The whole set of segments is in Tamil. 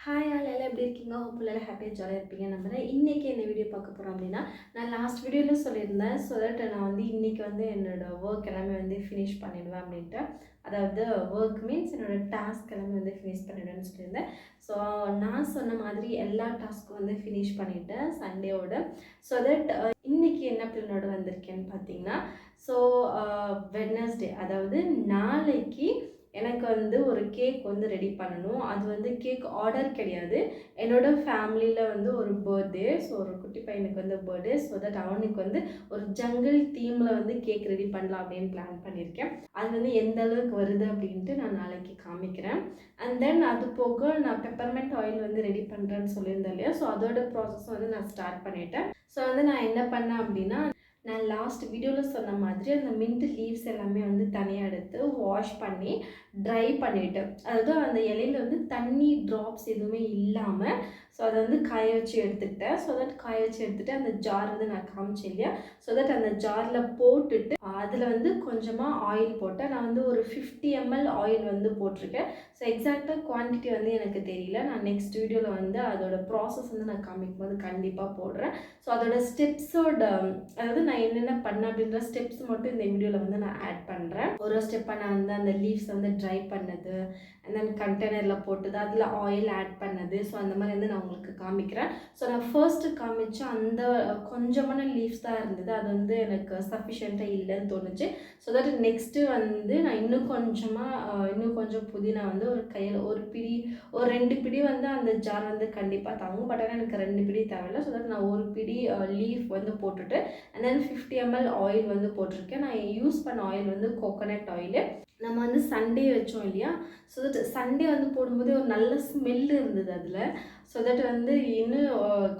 ஹாய் ஆல் எல்லாம் எப்படி இருக்கீங்க? ஹோப் எல்லாம் ஹாப்பியாக ஜாலியாக இருப்பீங்க நம்புறேன். இன்றைக்கி என்ன வீடியோ பார்க்க போகிறோம் அப்படின்னா, நான் லாஸ்ட் வீடியோவில் சொல்லியிருந்தேன். ஸோ தட் நான் வந்து இன்றைக்கி வந்து என்னோடய ஒர்க் எல்லாமே வந்து ஃபினிஷ் பண்ணிடுவேன் அப்படின்ட்டு. அதாவது ஒர்க் மீன்ஸ் என்னோடய டாஸ்க் எல்லாமே வந்து ஃபினிஷ் பண்ணிவிடுவேன்னு சொல்லியிருந்தேன். ஸோ நான் சொன்ன மாதிரி எல்லா டாஸ்க்கும் வந்து ஃபினிஷ் பண்ணிவிட்டேன் சண்டேவோட. ஸோ தட் இன்றைக்கி என்ன பிளானோட வந்திருக்கேன்னு பார்த்தீங்கன்னா, ஸோ வெட்னஸ்டே அதாவது நாளைக்கு எனக்கு வந்து ஒரு கேக் வந்து ரெடி பண்ணணும். அது வந்து கேக் ஆர்டர் கிடையாது. என்னோடய ஃபேமிலியில் வந்து ஒரு பர்த்டே. ஸோ ஒரு குட்டி பையனுக்கு வந்து பர்த்டே. ஸோ தட் அவனுக்கு வந்து ஒரு ஜங்கிள் தீமில் வந்து கேக் ரெடி பண்ணலாம் அப்படின்னு பிளான் பண்ணியிருக்கேன். அது வந்து எந்த அளவுக்கு வருது அப்படின்ட்டு நான் நாளைக்கு காமிக்கிறேன். அண்ட் தென் அது போக நான் பெப்பர்மெண்ட் ஆயில் வந்து ரெடி பண்ணுறேன்னு சொல்லியிருந்தேன் இல்லையா? ஸோ அதோட ப்ராசஸ் வந்து நான் ஸ்டார்ட் பண்ணிட்டேன். ஸோ வந்து நான் என்ன பண்ணேன் அப்படின்னா, நான் லாஸ்ட் வீடியோவில் சொன்ன மாதிரி அந்த மின்ட் லீவ்ஸ் எல்லாமே வந்து தனியாக எடுத்து வாஷ் பண்ணி ட்ரை பண்ணிவிட்டேன். அதாவது அந்த இலையில வந்து தண்ணி ட்ராப்ஸ் எதுவுமே இல்லாமல் ஸோ அதை வந்து காய வச்சு எடுத்துக்கிட்டேன். ஸோ தட் காய வச்சு எடுத்துகிட்டு அந்த ஜார் வந்து நான் காமிச்சேன் இல்லையா? ஸோ தட் அந்த ஜாரில் போட்டுட்டு அதில் வந்து கொஞ்சமாக ஆயில் போட்டேன். நான் வந்து ஒரு 50 ml ஆயில் வந்து போட்டிருக்கேன். ஸோ எக்ஸாக்டாக குவான்டிட்டி வந்து எனக்கு தெரியல. நான் நெக்ஸ்ட் வீடியோவில் வந்து அதோட ப்ராசஸ் வந்து நான் காமிக்கும் போது கண்டிப்பாக போடுறேன். ஸோ அதோட ஸ்டெப்ஸோட அதாவது நான் என்னென்ன பண்ணேன் அப்படின்ற ஸ்டெப்ஸ் மட்டும் இந்த வீடியோவில் வந்து நான் ஆட் பண்ணுறேன். ஒரு ஸ்டெப்பாக நான் வந்து அந்த லீவ்ஸ் வந்து ட்ரை பண்ணது, அண்ட் தென் கண்டெய்னரில் போட்டது, அதில் ஆயில் ஆட் பண்ணது. ஸோ அந்த மாதிரி வந்து நான் உங்களுக்கு காமிக்கிறேன். ஸோ நான் ஃபர்ஸ்ட்டு காமிச்ச அந்த கொஞ்சமான லீவ்ஸ் தான் இருந்தது. அது வந்து எனக்கு சஃபிஷியண்ட்டாக இல்லைன்னு தோணுச்சு. ஸோ தட் நெக்ஸ்ட்டு வந்து நான் இன்னும் கொஞ்சம் புதினா வந்து ஒரு கையில் ஒரு 2 பிடி வந்து அந்த ஜார் வந்து கண்டிப்பாக தாங்கும். பட் ஆனால் எனக்கு 2 பிடி தேவையில்லை. ஸோ தட் நான் ஒரு பிடி லீஃப் வந்து போட்டுட்டு அண்ட் தென் 50 ml ஆயில் வந்து போட்டிருக்கேன். நான் யூஸ் பண்ண ஆயில் வந்து கோகோனட் ஆயிலு. நம்ம வந்து சண்டே வச்சோம் இல்லையா? ஸோ தட் சண்டே வந்து போடும்போது ஒரு நல்ல ஸ்மெல் இருந்தது அதில். ஸோ தட் வந்து இன்னும்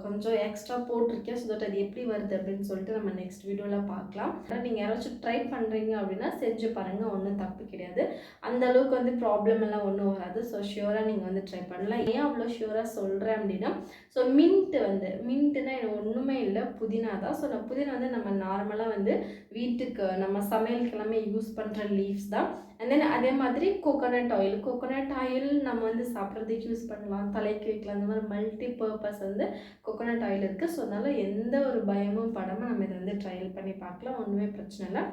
கொஞ்சம் எக்ஸ்ட்ரா போட்டிருக்கேன். ஸோ தட் அது எப்படி வருது அப்படின்னு சொல்லிட்டு நம்ம நெக்ஸ்ட் வீடியோவில் பார்க்கலாம். நீங்கள் யாராச்சும் ட்ரை பண்ணுறீங்க அப்படின்னா செஞ்சு பாருங்கள், ஒன்றும் தப்பு கிடையாது. அந்த அளவுக்கு வந்து ப்ராப்ளம் எல்லாம் ஒன்றும் வராது. ஸோ ஷியோராக நீங்கள் வந்து ட்ரை பண்ணலாம். ஏன் அவ்வளோ ஷியோராக சொல்கிறேன் அப்படின்னா, ஸோ மின்ட்டுனா எனக்கு ஒன்றுமே இல்லை, புதினா தான். ஸோ நான் புதினா வந்து நம்ம நார்மலாக வந்து வீட்டுக்கு நம்ம சமையலுக்கு எல்லாமே யூஸ் பண்ணுற லீவ்ஸ் தான். அண்ட் தென் அதே மாதிரி கோகோனட் ஆயில் நம்ம வந்து சாப்பிட்றதுக்கு யூஸ் பண்ணலாம், தலைக்கு வைக்கலாம். அந்த மாதிரி மல்டி பர்பஸ் வந்து கோகோனட் ஆயில் இருக்குது. ஸோ அதனால் எந்த ஒரு பயமும் படாமல் நம்ம இதை வந்து ட்ரையல் பண்ணி பார்க்கலாம். ஒன்றுமே பிரச்சனை இல்லை.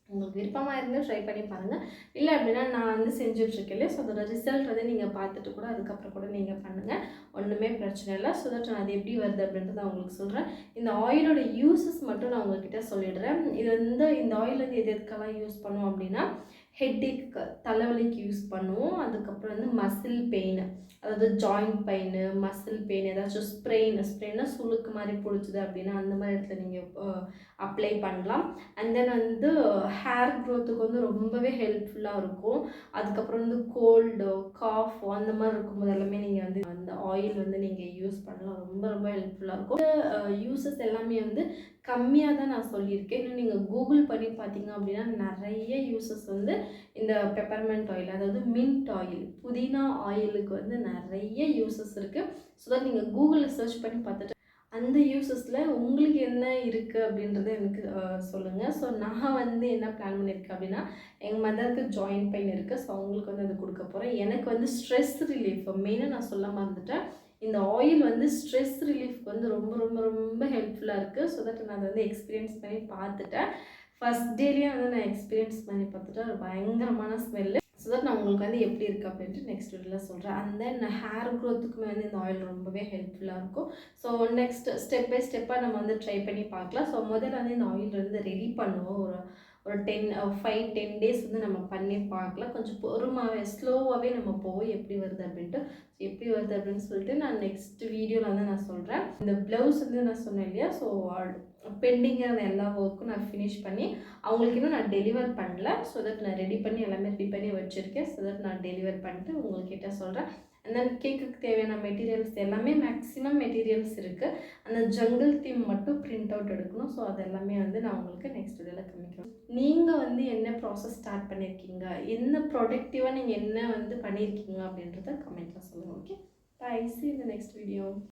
உங்களுக்கு விருப்பமாக இருந்தால் ட்ரை பண்ணி பாருங்கள். இல்லை அப்படின்னா நான் வந்து செஞ்சுட்ருக்கேன் இல்லையா? ஸோ அதோட ரிசல்ட் வந்து நீங்கள் பார்த்துட்டு கூட அதுக்கப்புறம் கூட நீங்கள் பண்ணுங்கள், ஒன்றுமே பிரச்சனை இல்லை. ஸோ தட் நான் அது எப்படி வருது அப்படின்றத நான் உங்களுக்கு சொல்கிறேன். இந்த ஆயிலோட யூஸஸ் மட்டும் நான் உங்கள்கிட்ட சொல்லிடுறேன். இது வந்து இந்த ஆயில் வந்து எதுக்கெல்லாம் யூஸ் பண்ணுவோம் அப்படின்னா, ஹெட்டேக்கு தலைவலிக்கு யூஸ் பண்ணுவோம். அதுக்கப்புறம் வந்து மசில் பெயின், அதாவது ஜாயிண்ட் பெயின், மசில் பெயின், ஏதாச்சும் ஸ்ப்ரெயின்னா சுளுக்கு மாதிரி பிடிச்சிது அப்படின்னா அந்த மாதிரி இடத்துல நீங்கள் அப்ளை பண்ணலாம். அண்ட் தென் வந்து ஹேர் க்ரோத்துக்கு வந்து ரொம்பவே ஹெல்ப்ஃபுல்லாக இருக்கும். அதுக்கப்புறம் வந்து கோல்டு, காஃப் அந்த மாதிரி இருக்கும்போது எல்லாமே நீங்கள் வந்து அந்த ஆயில் வந்து நீங்கள் யூஸ் பண்ணலாம். ரொம்ப ரொம்ப ஹெல்ப்ஃபுல்லாக இருக்கும். யூஸஸ் எல்லாமே வந்து கம்மியாக தான் நான் சொல்லியிருக்கேன். இன்னும் நீங்கள் கூகுள் பண்ணி பார்த்தீங்க அப்படின்னா நிறைய யூஸஸ் வந்து இந்த பெப்பர்மெண்ட் ஆயில், அதாவது மின்ட் ஆயில், புதினா ஆயிலுக்கு வந்து நிறைய யூஸஸ் இருக்குது. ஸோ தட் நீங்கள் கூகுளில் சர்ச் பண்ணி பார்த்துட்டு அந்த யூஸஸில் உங்களுக்கு என்ன இருக்குது அப்படின்றத எனக்கு சொல்லுங்கள். ஸோ நான் வந்து என்ன பிளான் பண்ணியிருக்கேன் அப்படின்னா, எங்கள் மதருக்கு ஜாயிண்ட் பெயின் இருக்குது. ஸோ அவங்களுக்கு வந்து அது கொடுக்க போகிறேன். எனக்கு வந்து ஸ்ட்ரெஸ் ரிலீஃப் மெயினாக நான் சொல்ல மறந்துட்டேன். இந்த ஆயில் வந்து ஸ்ட்ரெஸ் ரிலீஃப்க்கு வந்து ரொம்ப ரொம்ப ரொம்ப ஹெல்ப்ஃபுல்லாக இருக்குது. ஸோ தட் நான் அதை வந்து எக்ஸ்பீரியன்ஸ் பண்ணி பார்த்துட்டேன். ஃபஸ்ட் டேலேயே வந்து நான் எக்ஸ்பீரியன்ஸ் பண்ணி பார்த்துட்டேன். ஒரு பயங்கரமான ஸ்மெல்லு. ஸோ தட் நான் உங்களுக்கு வந்து எப்படி இருக்குது அப்படின்ட்டு நெக்ஸ்ட் வீடியோவில் சொல்கிறேன். அண்ட் தென் ஹேர் க்ரோத்துக்குமே வந்து இந்த ஆயில் ரொம்பவே ஹெல்ப்ஃபுல்லாக இருக்கும். ஸோ நெக்ஸ்ட் ஸ்டெப் பை ஸ்டெப்பாக நம்ம வந்து ட்ரை பண்ணி பார்க்கலாம். ஸோ முதல்ல வந்து இந்த ஆயில் வந்து ரெடி பண்ணுவோம். ஒரு 5-10 டேஸ் வந்து நம்ம பண்ணி பார்க்கலாம். கொஞ்சம் பொறுமையாகவே ஸ்லோவாகவே நம்ம போவோம் எப்படி வருது அப்படின்ட்டு. எப்படி வருது அப்படின்னு சொல்லிட்டு நான் நெக்ஸ்ட் வீடியோவில் வந்து நான் சொல்கிறேன். இந்த ப்ளவுஸ் வந்து நான் சொன்னேன் இல்லையா? ஸோ பெண்டிங்கான எல்லா ஒர்க்கும் நான் ஃபினிஷ் பண்ணி அவங்களுக்கு இன்னும் நான் டெலிவர் பண்ணல. ஸோ தட் நான் ரெடி பண்ணி வச்சுருக்கேன். ஸோ தட் நான் டெலிவர் பண்ணிட்டு உங்கள்கிட்ட சொல்கிறேன். அண்ட் தென் கேக்குக்கு தேவையான மெட்டீரியல்ஸ் எல்லாமே மேக்ஸிமம் மெட்டீரியல்ஸ் இருக்குது. அந்த ஜங்கிள் தீம் மட்டும் பிரிண்ட் அவுட் எடுக்கணும். ஸோ அது எல்லாமே வந்து நான் உங்களுக்கு நெக்ஸ்ட் வீடியோவில் காமிக்கிறேன். நீங்கள் வந்து என்ன ப்ராசஸ் ஸ்டார்ட் பண்ணியிருக்கீங்க, என்ன ப்ரொடக்டிவாக நீங்கள் என்ன வந்து பண்ணியிருக்கீங்க அப்படின்றத கமெண்ட்டில் சொல்லுங்கள். Okay, bye, see you in the next video.